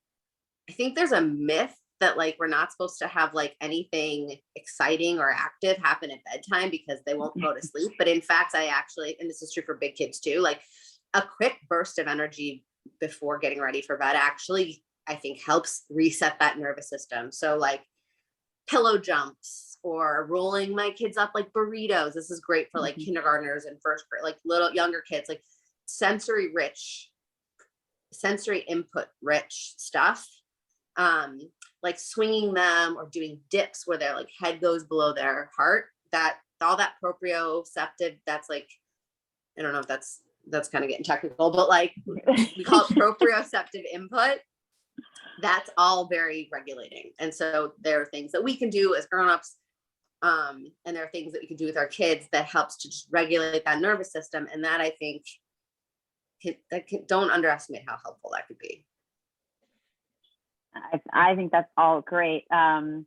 I think there's a myth that like we're not supposed to have like anything exciting or active happen at bedtime because they won't go to sleep. But in fact, I actually, and this is true for big kids too, like a quick burst of energy before getting ready for bed actually, I think helps reset that nervous system. So like pillow jumps or rolling my kids up like burritos. This is great for like kindergartners and first grade, like little younger kids, like sensory input rich stuff. Like swinging them or doing dips where their like head goes below their heart, that all that proprioceptive, that's like, I don't know if that's kind of getting technical, but like we call it proprioceptive input. That's all very regulating. And so there are things that we can do as grown-ups, and there are things that we can do with our kids that helps to just regulate that nervous system. And that I think don't underestimate how helpful that could be. I think that's all great. We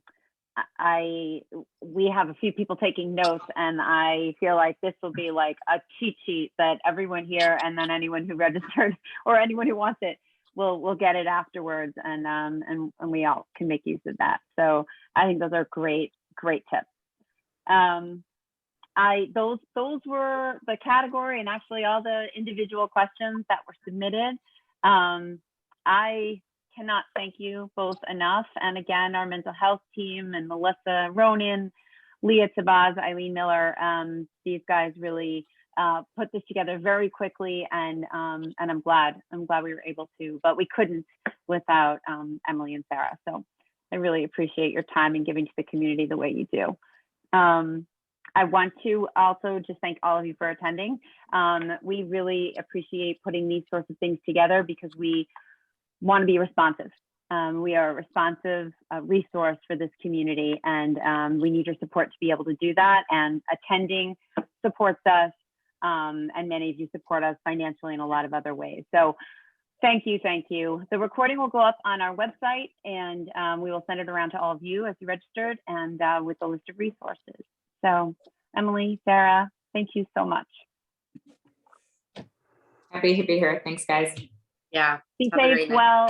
have a few people taking notes, and I feel like this will be like a cheat sheet that everyone here, and then anyone who registered or anyone who wants it will get it afterwards, and we all can make use of that. So I think those are great tips. Those were the category and actually all the individual questions that were submitted. I cannot thank you both enough. And again, our mental health team and Melissa Ronan, Leah Tabaz, Eileen Miller, these guys really put this together very quickly, and I'm glad we were able to, but we couldn't without Emily and Sarah. So I really appreciate your time and giving to the community the way you do. I want to also just thank all of you for attending. We really appreciate putting these sorts of things together because we want to be responsive. We are a responsive resource for this community, and we need your support to be able to do that. And attending supports us, and many of you support us financially in a lot of other ways. So thank you. The recording will go up on our website, and we will send it around to all of you as you registered, and with a list of resources. So Emily, Sarah, thank you so much. Happy to be here. Thanks, guys. Yeah. Be Have a great safe, night. well.